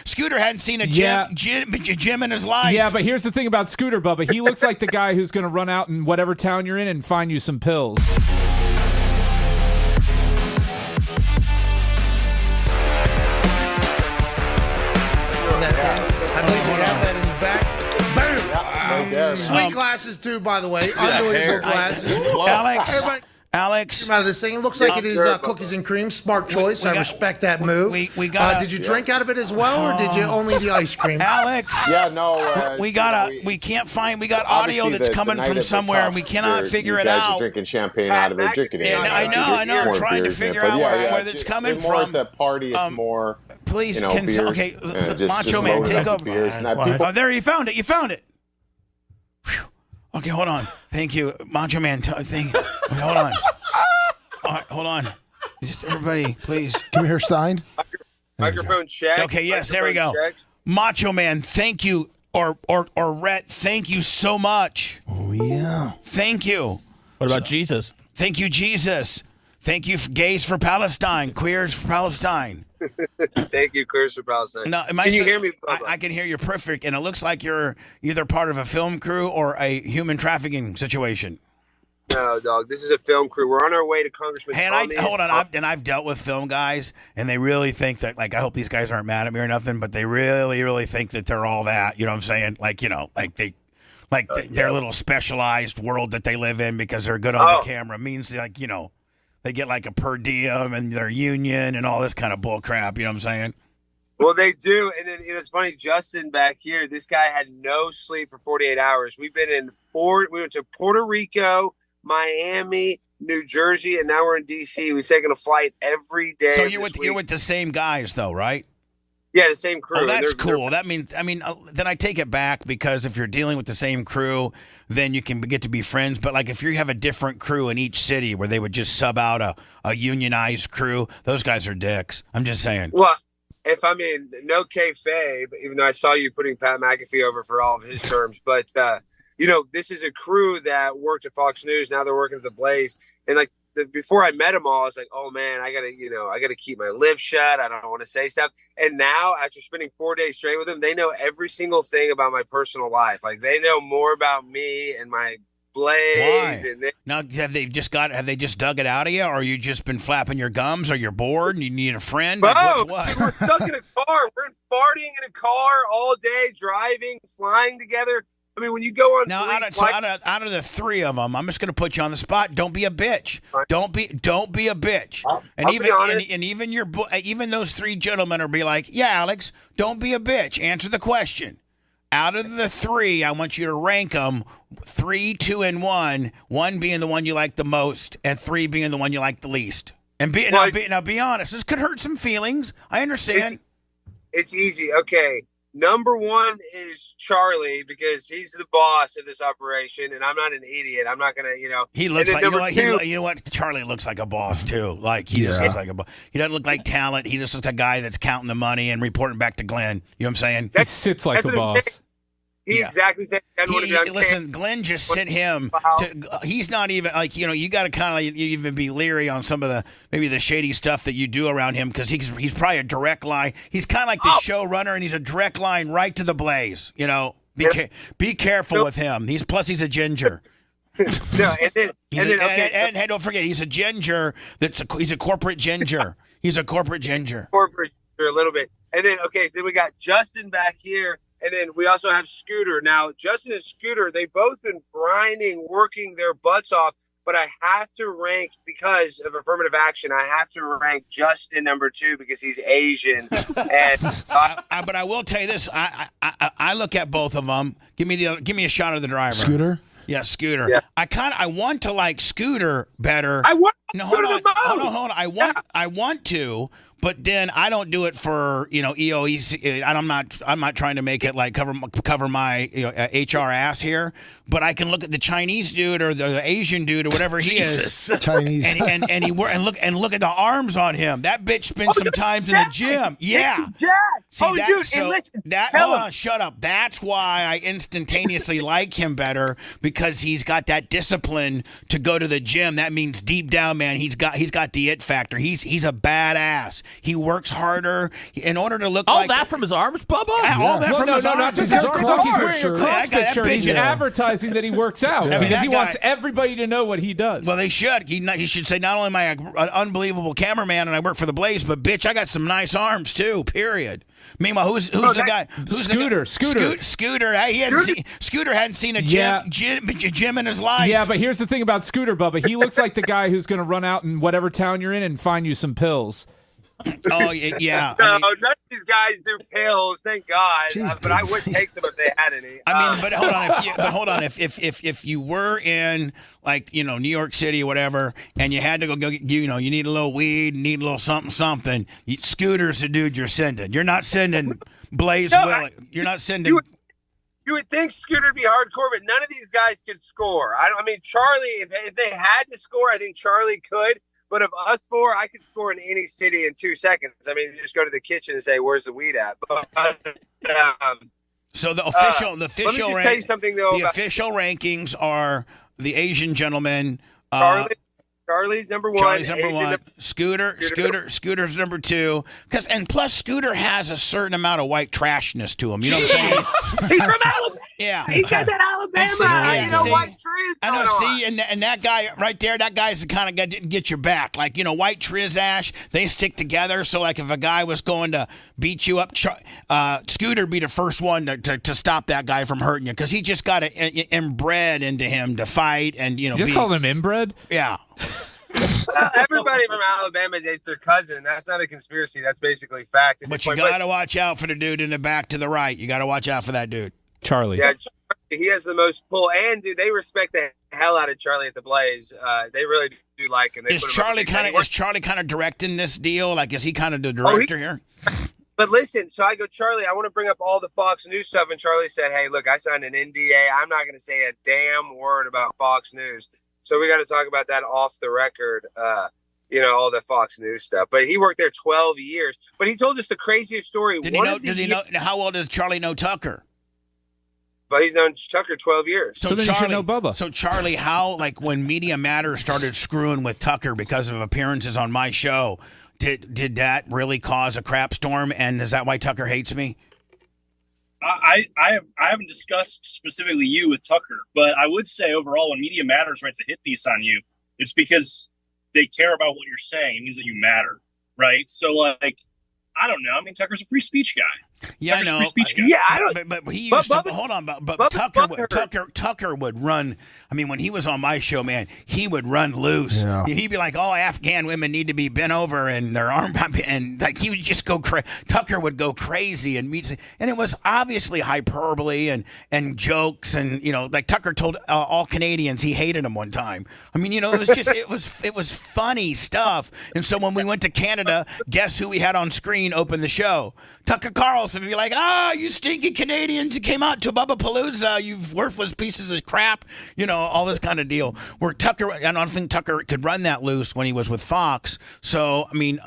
Scooter hadn't seen a gym in his life. Yeah, but here's the thing about Scooter, Bubba. He looks like the guy who's going to run out in whatever town you're in and find you some pills. I believe we have that in the back. Boom! Right there. Sweet glasses, too, by the way. Unbelievable glasses. Everybody, Alex. come out of this thing. It looks like it is cookies and cream. Smart choice. I respect that move. Did you drink out of it as well, or did you only the ice cream? Alex. Yeah, no. We got audio that's coming from somewhere, and we cannot figure it out. You guys are drinking champagne out of it, drinking it. I know. I'm trying to figure out where it's coming from. More at the party, it's more. Please, beers, Macho Man, take over. Beers. Oh, there, you found it. Whew. Okay, hold on. Thank you, Macho Man. Hold on. All right, hold on. Just everybody, please. Can we hear Stein? Microphone check. Okay, yes, there we go. Check. Macho Man, thank you, or Rhett, thank you so much. Oh yeah. Thank you. What about Jesus? Thank you, Jesus. Thank you, gays for Palestine, queers for Palestine. Thank you, Queers for Palestine. No, can you hear me? I can hear you perfect, and it looks like you're either part of a film crew or a human trafficking situation. No, dog. This is a film crew. We're on our way to Congressman. Hey, I've dealt with film guys, and they really think that, like, I hope these guys aren't mad at me or nothing, but they really, really think that they're all that. You know what I'm saying? Like, their little specialized world that they live in because they're good on the camera means, like, they get like a per diem and their union and all this kind of bull crap. You know what I'm saying? Well, they do. And then, it's funny, Justin back here, this guy had no sleep for 48 hours. We went to Puerto Rico, Miami, New Jersey, and now we're in D.C. We've taken a flight every day. So you're with the same guys, though, right? Yeah, the same crew. Oh, that's cool. That means, then I take it back, because if you're dealing with the same crew, then you can get to be friends. But, like, if you have a different crew in each city where they would just sub out a unionized crew, those guys are dicks. I'm just saying. Well, no kayfabe, even though I saw you putting Pat McAfee over for all of his terms, but, this is a crew that worked at Fox News. Now they're working at the Blaze. And, like, before I met them all, I was like, oh man, I gotta keep my lips shut. I don't want to say stuff. And now, after spending 4 days straight with them, they know every single thing about my personal life. Like, they know more about me and my Blaze. Why? Now, have they just dug it out of you, or you just been flapping your gums, or you're bored and you need a friend? Bro, what? We're stuck in a car. We're farting in a car all day, driving, flying together. I mean, when you go on out of the three of them, I'm just going to put you on the spot. Don't be a bitch. Don't be a bitch. Even those three gentlemen will be like, yeah, Alex, don't be a bitch. Answer the question. Out of the three, I want you to rank them 3, 2, and 1. 1 being the one you like the most, and 3 being the one you like the least. And be honest. This could hurt some feelings. I understand. It's easy. Okay. Number 1 is Charlie, because he's the boss of this operation, and I'm not an idiot. I'm not gonna, He looks like you know what? Charlie looks like a boss too. Like just looks like a boss. He doesn't look like talent. He just looks like a guy that's counting the money and reporting back to Glenn. You know what I'm saying? He sits like a boss. He exactly said. Listen, Glenn just sent him. He's not even like you got to kind of even be leery on some of the shady stuff that you do around him, because he's probably a direct line. He's kind of like the showrunner, and he's a direct line right to the Blaze. Be careful with him. He's a ginger. No, and don't forget, he's a ginger. He's a corporate ginger. He's a corporate ginger. Corporate ginger, a little bit. And then so we got Justin back here. And then we also have Scooter. Now, Justin and Scooter, they've both been grinding, working their butts off. But I have to rank, because of affirmative action, I have to rank Justin number 2 because he's Asian. And but I will tell you this: I look at both of them. Give me a shot of the driver. Scooter. Yeah, Scooter. Yeah. I want to like Scooter better. Hold on. I want to. But then I don't do it for EOE. I'm not trying to make it like cover my HR ass here. But I can look at the Chinese dude or the Asian dude or whatever he is, Chinese, and look at the arms on him. That bitch spent some time in the gym. Yeah. Shut up. That's why I instantaneously like him better, because he's got that discipline to go to the gym. That means deep down, man, he's got the it factor. He's a badass. He works harder in order to look all like that from his arms, Bubba. all that Well, from no, his no, arms. not just his arms. Look, he's wearing a I got CrossFit that shirt. He's picture. advertising that he works out Yeah, because that he guy- wants everybody to know what he does. Well, they should. He should say, not only am I an unbelievable cameraman and I work for the Blaze, but bitch, I got some nice arms too. Period. Meanwhile, who's the guy? Who's Scooter. Scooter. Scooter hadn't seen a gym in his life. Yeah, but here's the thing about Scooter, Bubba. He looks like the guy who's going to run out in whatever town you're in and find you some pills. Oh yeah. No, none of these guys do pills, thank God. But I would take some if they had any. I mean, but hold on. If you were in like New York City or whatever, and you had to go you need a little weed, need a little something. Scooter's the dude you're sending. You're not sending Blaze Willie. You're not sending. You would think Scooter would be hardcore, but none of these guys could score. I mean, Charlie, if they had to score, I think Charlie could. But of us four, I could score in any city in 2 seconds. I mean, you just go to the kitchen and say, "Where's the weed at?" But, so the official, let me just tell you something though. The official rankings are the Asian gentleman. Charlie's number one. Charlie's number one. Scooter's number two. And plus, Scooter has a certain amount of white trashness to him. You know what I'm saying? He's from Alabama. Yeah. He got that Alabama. White Triz. I know. See, and that guy right there, that guy's the kind of guy that didn't get your back. Like, white Triz Ash, they stick together. So, like, if a guy was going to beat you up, Scooter'd be the first one to stop that guy from hurting you because he just got inbred into him to fight and, You just called him inbred? Yeah. Everybody from Alabama dates their cousin. That's not a conspiracy. That's basically fact. But you got to watch out for the dude in the back to the right. You got to watch out for that dude. Charlie. Yeah, he has the most pull. And, dude, they respect the hell out of Charlie at the Blaze. They really do like him. Is Charlie kind of directing this deal? Like, is he kind of the director here? But listen, so I go, Charlie, I want to bring up all the Fox News stuff. And Charlie said, hey, look, I signed an NDA. I'm not going to say a damn word about Fox News. So we got to talk about that off the record, all the Fox News stuff. But he worked there 12 years. But he told us the craziest story. Did he know? How well does Charlie know Tucker? But he's known Tucker 12 years. So then you should know Bubba. So Charlie, how, like, when Media Matters started screwing with Tucker because of appearances on my show, did that really cause a crap storm? And is that why Tucker hates me? I haven't discussed specifically you with Tucker, but I would say overall when Media Matters writes a hit piece on you, it's because they care about what you're saying. It means that you matter, right? So, like, I don't know. I mean, Tucker's a free speech guy. Yeah, I know. Free speech guy. Yeah, I don't. But he used to. Hold on, but Tucker would run. I mean, when he was on my show, man, he would run loose. Yeah. He'd be like, "All Afghan women need to be bent over and their arm," and like he would just go crazy. Tucker would go crazy and it was obviously hyperbole and jokes and like Tucker told all Canadians he hated them one time. I mean, it was just it was funny stuff. And so when we went to Canada, guess who we had on screen open the show? Tucker Carlson would be like, you stinky Canadians, you came out to Bubba Palooza, you worthless pieces of crap, all this kind of deal. Where Tucker, I don't think Tucker could run that loose when he was with Fox. So, I mean,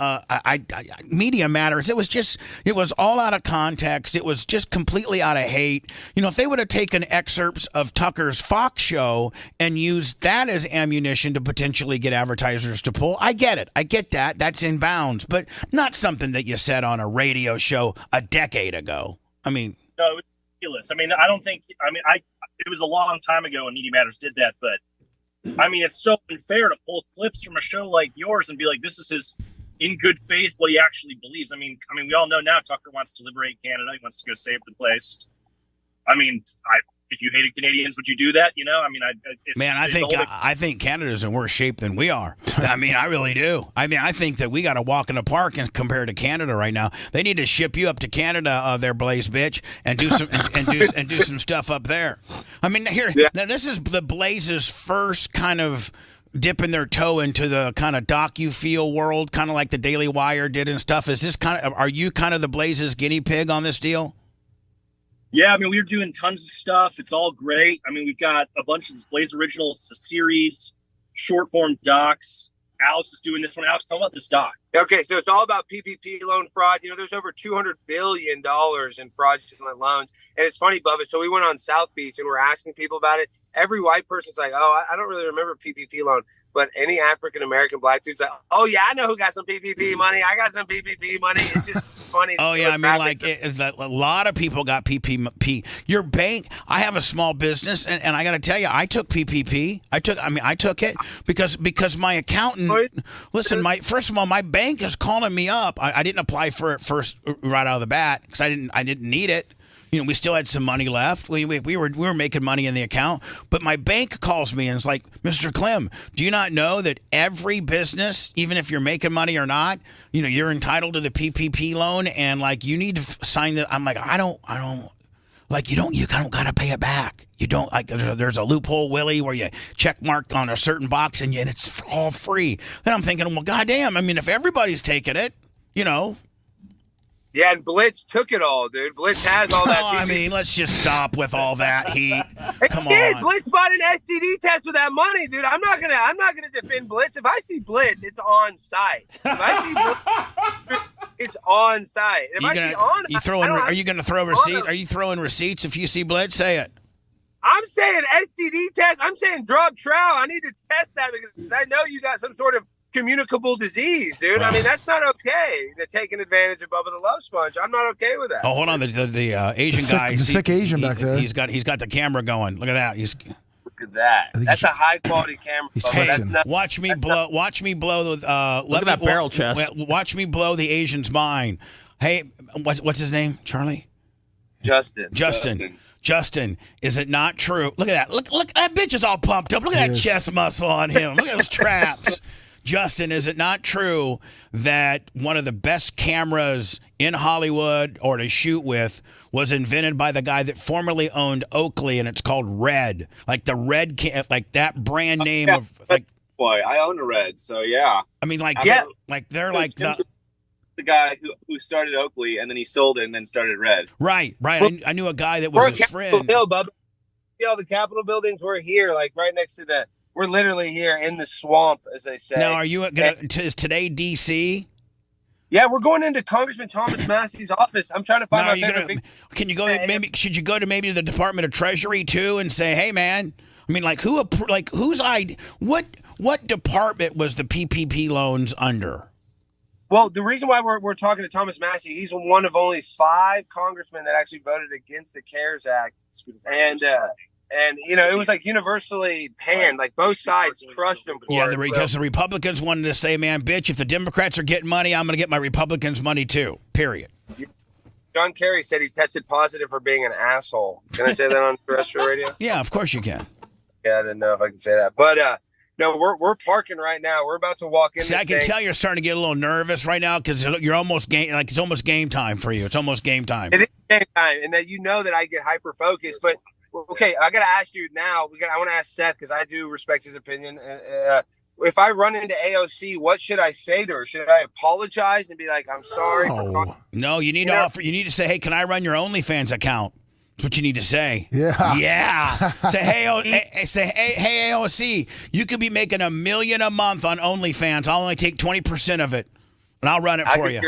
Media Matters, it was all out of context. It was just completely out of hate. If they would have taken excerpts of Tucker's Fox show and used that as ammunition to potentially get advertisers to pull, I get it. I get that. That's in bounds, but not something that you said on a radio show a decade ago. I mean, no, it was ridiculous. I mean, I don't think. I mean, it was a long time ago when Media Matters did that, but I mean, it's so unfair to pull clips from a show like yours and be like, this is his in good faith what he actually believes. I mean, we all know now Tucker wants to liberate Canada. He wants to go save the place. I mean, if you hated Canadians, would you do that? I mean, I think Canada's in worse shape than we are. I mean, I really do. I mean, I think that we got to walk in the park and compared to Canada right now. They need to ship you up to Canada, their Blaze bitch, and do some and do some stuff up there. I mean, now this is the Blaze's first kind of dipping their toe into the kind of docu-feel world, kind of like the Daily Wire did and stuff. Are you kind of the Blaze's guinea pig on this deal? Yeah, I mean, we're doing tons of stuff. It's all great. I mean, we've got a bunch of this Blaze Originals. It's a series, short-form docs. Alex is doing this one. Alex, tell me about this doc. Okay, so it's all about PPP loan fraud. There's over $200 billion in fraudulent loans. And it's funny, Bubba, so we went on South Beach and we're asking people about it. Every white person's like, I don't really remember PPP loan. But any African American black dude's like, oh yeah, I know who got some PPP money. I got some PPP money. It's just funny. Oh yeah, I mean, like a lot of people got PPP. Your bank. I have a small business, and I got to tell you, I took PPP. I took it because my accountant. Listen, first of all, my bank is calling me up. I didn't apply for it first right out of the bat because I didn't need it. We still had some money left. We were making money in the account, but my bank calls me and it's like, Mr. Clem, do you not know that every business, even if you're making money or not, you're entitled to the PPP loan, and like you need to sign that. I'm like, I don't. Like you don't gotta pay it back. You don't like. There's a loophole, Willie, where you check mark on a certain box and it's all free. Then I'm thinking, well, goddamn. I mean, if everybody's taking it, Yeah, and Blitz took it all, dude. Blitz has all that. I mean, let's just stop with all that heat. Come on. Blitz bought an STD test with that money, dude. I'm not gonna defend Blitz. If I see Blitz, it's on site. If I see Blitz, it's on site. If I see on, are you gonna throw receipts? Are you throwing receipts if you see Blitz? Say it. I'm saying STD test. I'm saying drug trial. I need to test that because I know you got some sort of communicable disease, dude. Wow. I mean, that's not okay. They're taking advantage of Bubba the Love Sponge. I'm not okay with that. Oh, hold on. The Asian guy. Thick Asian back there. He's got the camera going. Look at that. Look at that. That's a high quality camera. That's not, watch me blow. Watch me blow. Look at that barrel chest. Watch me blow the Asian's mind. Hey, what's his name? Charlie. Justin, is it not true? Look at that. Look, that bitch is all pumped up. Look at that chest muscle on him. Look at those traps. Justin, is it not true that one of the best cameras in Hollywood or to shoot with was invented by the guy that formerly owned Oakley, and it's called Red? Like the Red, like that brand name of like. Boy, I own a Red, so yeah. I mean, like they're like the guy who started Oakley, and then he sold it and then started Red. Right. Well, I knew a guy that was his friend. Hill, Bubba. See all the Capitol buildings? We're here, like right next to the. We're literally here in the swamp, as they say. Now, are you is today D.C.? Yeah, we're going into Congressman Thomas Massey's office. I'm trying to find my favorite. Can you go? Should you go to maybe the Department of Treasury too and say, "Hey, man"? I mean, what department was the PPP loans under? Well, the reason why we're talking to Thomas Massey, he's one of only 5 congressmen that actually voted against the CARES Act, and it was like universally panned, like both sides crushed him. Because the Republicans wanted to say, man, bitch, if the Democrats are getting money, I'm going to get my Republicans money too, period. John Kerry said he tested positive for being an asshole. Can I say that on terrestrial radio? Yeah, of course you can. Yeah, I didn't know if I could say that. But no, we're parking right now. We're about to walk in. See, I can tell you're starting to get a little nervous right now because you're almost it's almost game time for you. It's almost game time. It is game time, and that that I get hyper focused, but. Okay, I got to ask you now. I want to ask Seth because I do respect his opinion. If I run into AOC, what should I say to her? Should I apologize and be like, "I'm sorry"? No, you need to offer. You need to say, "Hey, can I run your OnlyFans account?" That's what you need to say. Yeah. Say, hey, AOC, you could be making $1 million a month on OnlyFans. I'll only take 20% of it, and I'll run it for you.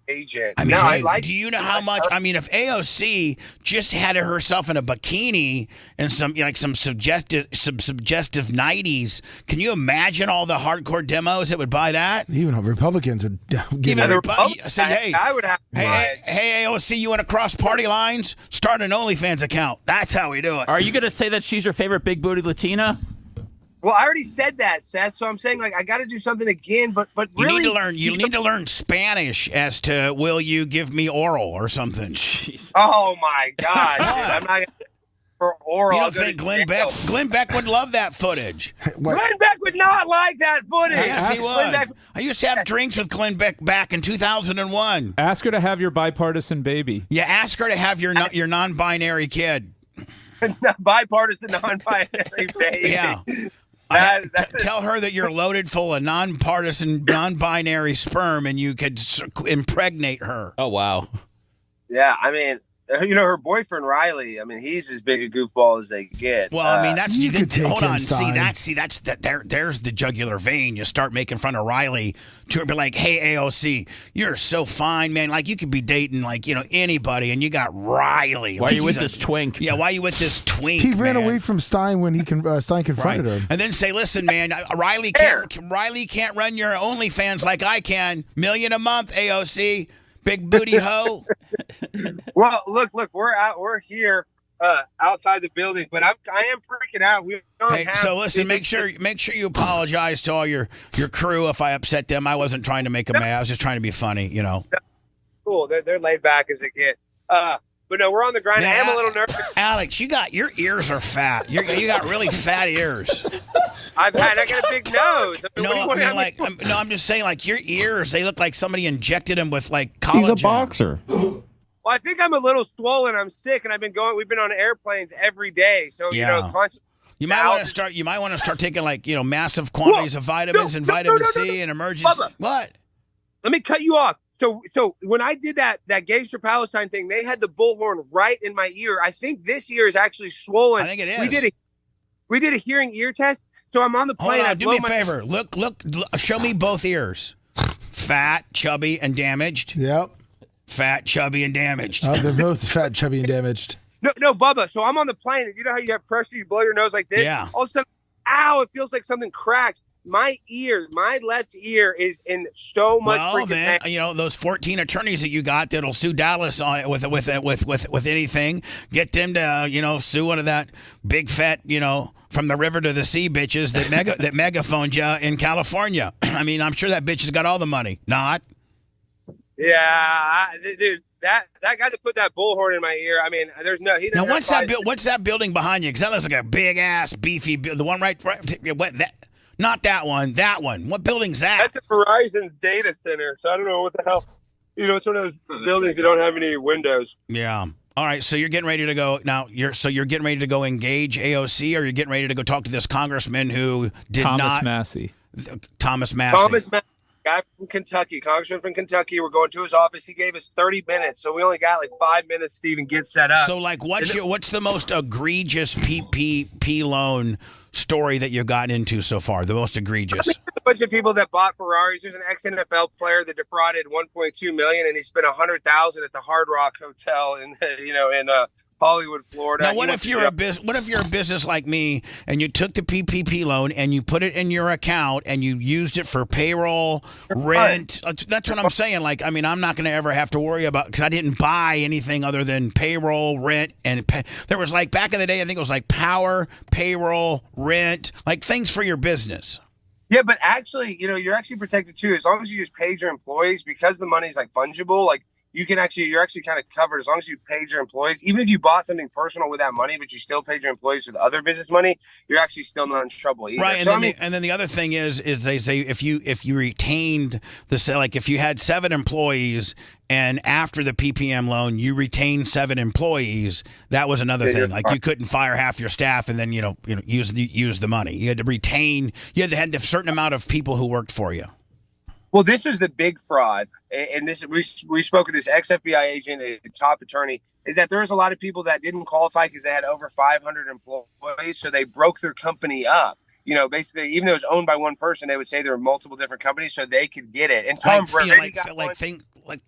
Agent. I mean, do you know how much? I mean, if AOC just had herself in a bikini and some suggestive 90s, can you imagine all the hardcore demos that would buy that? Even Republicans would give it. Say, I would have. Hey, AOC, you want to cross party lines? Start an OnlyFans account. That's how we do it. Are you going to say that she's your favorite big booty Latina? Well, I already said that, Seth. So I'm saying, I got to do something again. But really, you need to learn Spanish as to will you give me oral or something. Jeez. Oh my God, dude, I'm not for oral. You don't think Glenn Beck would love that footage? Glenn Beck would not like that footage. Yes, he would. I used to have drinks with Glenn Beck back in 2001. Ask her to have your bipartisan baby. Yeah, ask her to have your non-binary kid. Bipartisan, non-binary baby. Yeah. Tell her that you're loaded full of non-partisan, non-binary sperm, and you could impregnate her. Oh wow! Yeah, I mean, her boyfriend Riley. I mean, he's as big a goofball as they get. Well, I mean, that's you could take hold him, on. Stein. That's there's the jugular vein. You start making fun of Riley to be like, hey, AOC, you're so fine, man. Like you could be dating anybody, and you got Riley. Why are you with this twink? Yeah, why are you with this twink? He ran man? away from Stein when Stein confronted him. And then say, listen, man, Riley can't run your OnlyFans like I can. $1 million a month, AOC. Big booty hoe. Well, look, we're here outside the building, but I am freaking out. We don't have. So listen, make sure you apologize to all your crew if I upset them. I wasn't trying to make them mad. I was just trying to be funny, Cool. They're laid back as they get. But no, we're on the grind. Now, I am a little nervous. Alex, your ears are fat. You got really fat ears. I got a big nose. I'm just saying, like your ears, they look like somebody injected them with like collagen. He's a boxer. Well, I think I'm a little swollen. I'm sick, and we've been on airplanes every day, so constantly. You might want to start taking massive quantities of vitamins and vitamin C and emergency. Bubba, what? Let me cut you off. So when I did that Gays for Palestine thing, they had the bullhorn right in my ear. I think this ear is actually swollen. I think it is. We did a hearing ear test. So I'm on the plane. Hold on, do me a favor. Look, show me both ears. Fat, chubby, and damaged. Yep. Fat, chubby, and damaged. They're both fat, chubby, and damaged. No, Bubba. So I'm on the plane, and you know how you have pressure, you blow your nose like this? Yeah. All of a sudden, ow, it feels like something cracked. My left ear is in so much freaking pain. Those 14 attorneys that you got that'll sue Dallas on it with anything. Get them to sue one of that big fat from the river to the sea bitches that megaphoned you in California. I mean, I'm sure that bitch has got all the money. Not. Yeah, dude. That guy that put that bullhorn in my ear. I mean, there's no. He doesn't. Now what's that building behind you? Because that looks like a big ass beefy. The one right. What that? Not that one. That one. What building's that? That's a Verizon data center. So I don't know what the hell. It's one of those buildings that don't have any windows. Yeah. All right. So you're getting ready to go now. You're getting ready to go engage AOC, or you're getting ready to go talk to this congressman who did Thomas Massey. Thomas Massey. Guy from Kentucky, congressman from Kentucky. We're going to his office. He gave us 30 minutes, so we only got 5 minutes to even get set up. So, what's the most egregious PPP loan story that you've gotten into so far? The most egregious. There's a bunch of people that bought Ferraris. There's an ex-NFL player that defrauded $1.2 million, and he spent $100,000 at the Hard Rock Hotel in Hollywood, Florida. Now, what if you're a business like me and you took the PPP loan and you put it in your account and you used it for payroll, rent? That's what I'm saying. I'm not going to ever have to worry about, because I didn't buy anything other than payroll, rent, and there was back in the day, I think it was power, payroll, rent, things for your business. Yeah, but actually, you're actually protected too, as long as you just paid your employees, because the money's fungible. You're actually kind of covered as long as you paid your employees. Even if you bought something personal with that money, but you still paid your employees with other business money, you're actually still not in trouble either. Right, and then the other thing is they say if you retained if you had 7 employees and after the PPM loan you retained 7 employees, that was another thing. You couldn't fire half your staff and then use the money. You had to retain. You had to have a certain amount of people who worked for you. Well, this was the big fraud, and this we spoke with this ex-FBI agent, a top attorney, is that there was a lot of people that didn't qualify because they had over 500 employees, so they broke their company up. Basically, even though it was owned by one person, they would say there were multiple different companies so they could get it. And Tom Brady got one.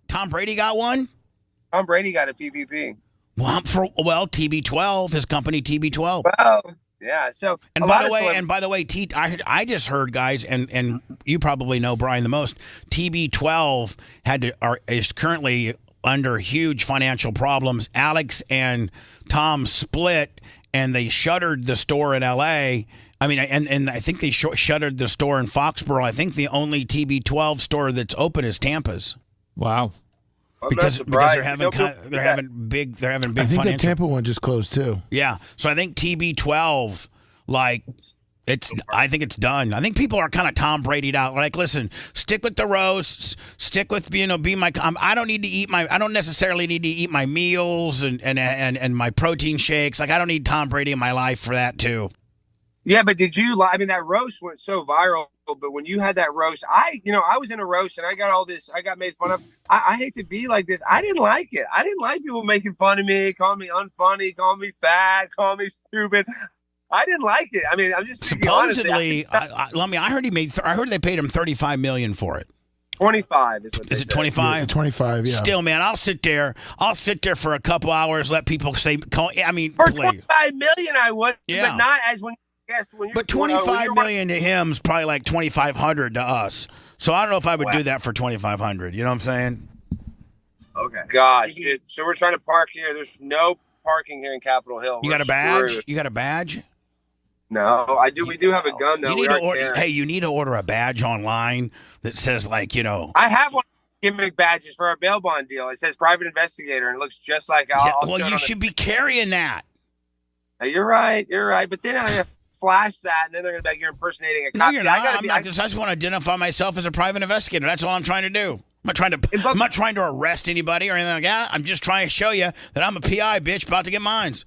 Tom Brady got one? Tom Brady got a PPP. Well, TB12, his company TB12. Well, yeah. So, and by the way, I just heard, guys, and you probably know Brian the most. TB12 is currently under huge financial problems. Alex and Tom split, and they shuttered the store in L.A. I mean, and I think they shuttered the store in Foxborough. I think the only TB12 store that's open is Tampa's. Wow. Because they're having big I think financial. the Tampa one just closed too. Yeah, so I think TB12, I think it's done. I think people are kind of Tom Brady'd out. Listen, stick with the roasts, stick with be my. I don't necessarily need to eat my meals and my protein shakes. I don't need Tom Brady in my life for that too. Yeah, but did you? That roast went so viral but when you had that roast, I was in a roast and I got all this, I got made fun of. I hate to be like this. I didn't like it. I didn't like people making fun of me, calling me unfunny, calling me fat, calling me stupid. I didn't like it. I mean, I'm just supposedly. I heard I heard they paid him $35 million for it. 25 is what they Is said. it 25? Yeah, 25, yeah. Still, man, I'll sit there for a couple hours, let people say, I mean, For please. $25 million, I would, Yeah. but not as when you're. But $25 million to him is probably like $2,500 to us. So I don't know if I would do that for $2,500. You know what I'm saying? Okay. Gosh, dude. So we're trying to park here. There's no parking here in Capitol Hill. You got a badge? You got a badge? No, I do. We do have a gun, though. You need to order a badge online that says, like, I have one of the gimmick badges for our bail bond deal. It says private investigator, and it looks just like you should be carrying that. You're right. But then I have to flash that, and then they're going to be like, you're impersonating a cop. No, you're not. I just want to identify myself as a private investigator. That's all I'm trying to do. I'm not trying to arrest anybody or anything like that. I'm just trying to show you that I'm a PI, bitch, about to get mines.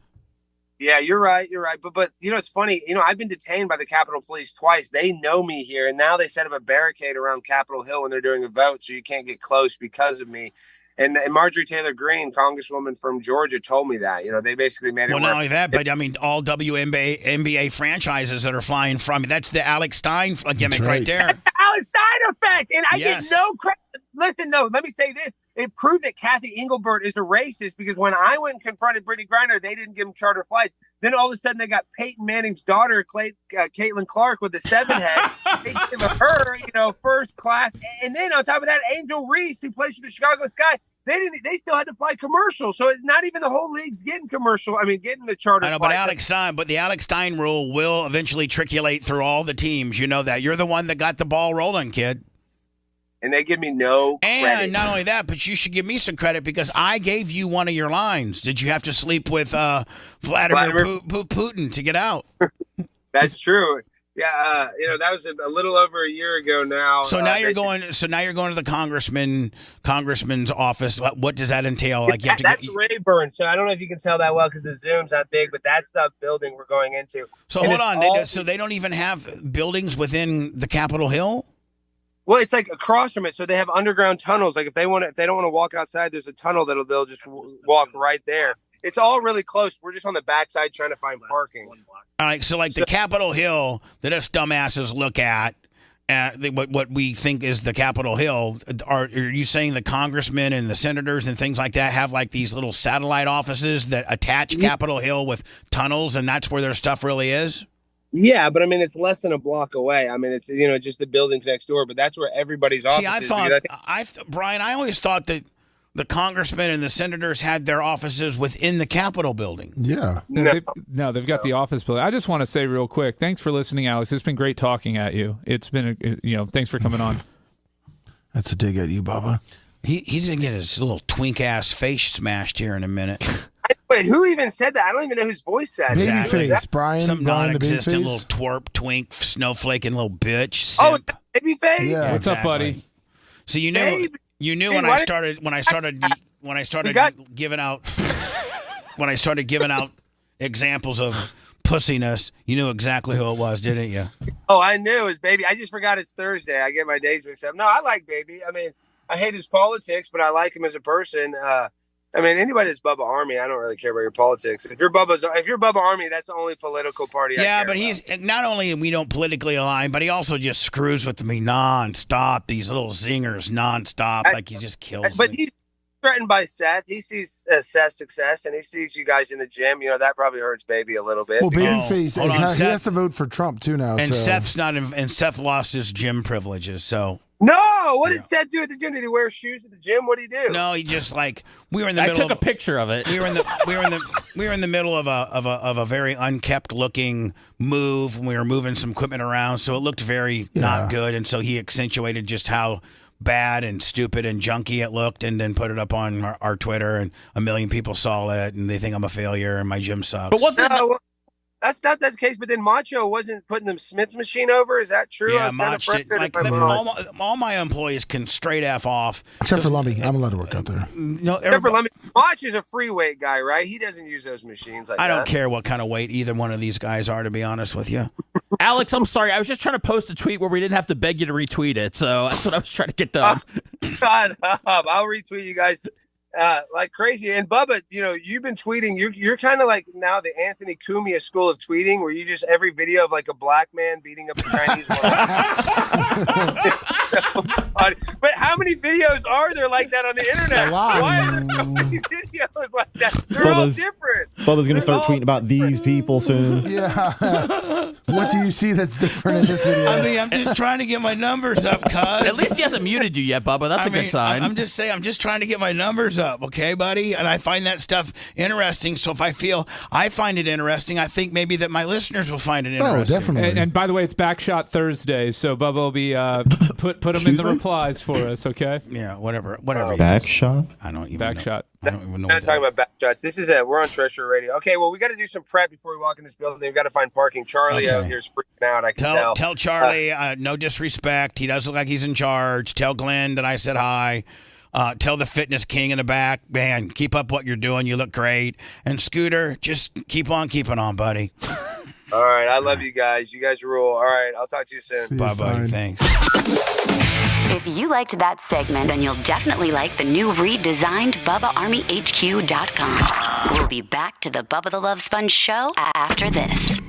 Yeah, you're right. But it's funny. I've been detained by the Capitol Police twice. They know me here, and now they set up a barricade around Capitol Hill when they're doing a vote, so you can't get close because of me. And Marjorie Taylor Greene, Congresswoman from Georgia, told me that. They basically made it. Well, not only that, but I mean, all WNBA franchises that are flying from that's the Alex Stein gimmick right there. That's the Alex Stein effect, and I get no credit. Listen, no, let me say this. It proved that Kathy Engelbert is a racist because when I went and confronted Brittany Griner, they didn't give him charter flights. Then all of a sudden they got Peyton Manning's daughter, Caitlin Clark, with the 7 head. They gave her, first class. And then on top of that, Angel Reese, who plays for the Chicago Sky, they still had to fly commercial. So it's not even the whole league's getting commercial. I mean, getting the charter flights. But the Alex Stein rule will eventually triculate through all the teams. You know that. You're the one that got the ball rolling, kid. And they give me no credit. And not only that, but you should give me some credit because I gave you one of your lines. Did you have to sleep with Vladimir Putin to get out? That's true. Yeah, that was a little over a year ago now. So now you're going. So now you're going to the congressman's office. What does that entail? Like you have to. That's Rayburn. So I don't know if you can tell that well because the zoom's not big, but that's the building we're going into. So hold on. So they don't even have buildings within the Capitol Hill? Well, it's like across from it, so they have underground tunnels. Like if they don't want to walk outside, there's a tunnel they'll just walk right there. It's all really close. We're just on the backside trying to find parking. All right, so the Capitol Hill that us dumbasses look at, what we think is the Capitol Hill. Are you saying the congressmen and the senators and things like that have like these little satellite offices that attach Capitol Hill with tunnels, and that's where their stuff really is? Yeah, but I mean, it's less than a block away. I mean, it's just the buildings next door, but that's where everybody's office is. Brian, I always thought that the congressmen and the senators had their offices within the Capitol building. Yeah. They've got the office building. I just want to say real quick, thanks for listening, Alex. It's been great talking at you. It's been, thanks for coming on. That's a dig at you, Bubba. He's going to get his little twink-ass face smashed here in a minute. Wait, who even said that? I don't even know whose voice said that. Babyface, Brian. Some non-existent little twerp, twink, snowflake, and little bitch. Simp. Oh, Babyface? Yeah. What's up, buddy? So you knew when I started giving out examples of pussiness, you knew exactly who it was, didn't you? Oh, I knew it was Baby. I just forgot it's Thursday. I get my days mixed up. No, I like Baby. I mean, I hate his politics, but I like him as a person. I mean, anybody that's Bubba Army, I don't really care about your politics. If you're Bubba Army, that's the only political party I care but he's not only we don't politically align, but he also just screws with me nonstop. These little zingers nonstop, like he just kills me. But he's threatened by Seth. He sees Seth's success, and he sees you guys in the gym. That probably hurts Baby a little bit. Well, Babyface, he has to vote for Trump too now. And so. Seth lost his gym privileges, so. No, what did Seth do at the gym? Did he wear shoes at the gym? What did he do? No, he just we were in the middle. I took a picture of it. We were in the middle of a very unkept looking move. We were moving some equipment around, so it looked very not good. And so he accentuated just how bad and stupid and junky it looked, and then put it up on our Twitter, and 1 million people saw it, and they think I'm a failure and my gym sucks. But wasn't That's not the case. But then Macho wasn't putting the Smith machine over. Is that true? Yeah, Macho. Like, all my employees can straight F off. Except for Lumby. I'm allowed to work out there. No, except for Lumby. Macho's a free weight guy, right? He doesn't use those machines like that. I don't care what kind of weight either one of these guys are, to be honest with you. Alex, I'm sorry. I was just trying to post a tweet where we didn't have to beg you to retweet it. So that's what I was trying to get done. God, I'll retweet you guys like crazy. And Bubba, you've been tweeting. You're kind of like now the Anthony Cumia school of tweeting, where you just every video of like a black man beating up a Chinese woman. But how many videos are there like that on the internet? A lot. Why are there so many videos like that? They're all different. Bubba's going to start tweeting about these people soon. Yeah. What do you see that's different in this video? I mean, I'm just trying to get my numbers up, cuz. At least he hasn't muted you yet, Bubba. That's a good sign. I'm just saying, I'm just trying to get my numbers up, okay, buddy? And I find that stuff interesting. So if I feel I find it interesting, I think maybe that my listeners will find it interesting. Oh, definitely. And by the way, it's Backshot Thursday, so Bubba will be put them in the replies for us, okay? Yeah, whatever. Backshot? I don't even Backshot. know. I don't even know. We're not talking about backshots. This is it. We're on Treasure Radio. Okay, well, we got to do some prep before we walk in this building. We've got to find parking. Charlie out here is freaking out. I can tell. Tell Charlie, no disrespect. He does look like he's in charge. Tell Glenn that I said hi. Tell the fitness king in the back, man, keep up what you're doing. You look great. And Scooter, just keep on keeping on, buddy. All right. I love you guys. You guys rule. All right. I'll talk to you soon. Bye, buddy. Thanks. If you liked that segment, then you'll definitely like the new redesigned BubbaArmyHQ.com. We'll be back to the Bubba the Love Sponge show after this.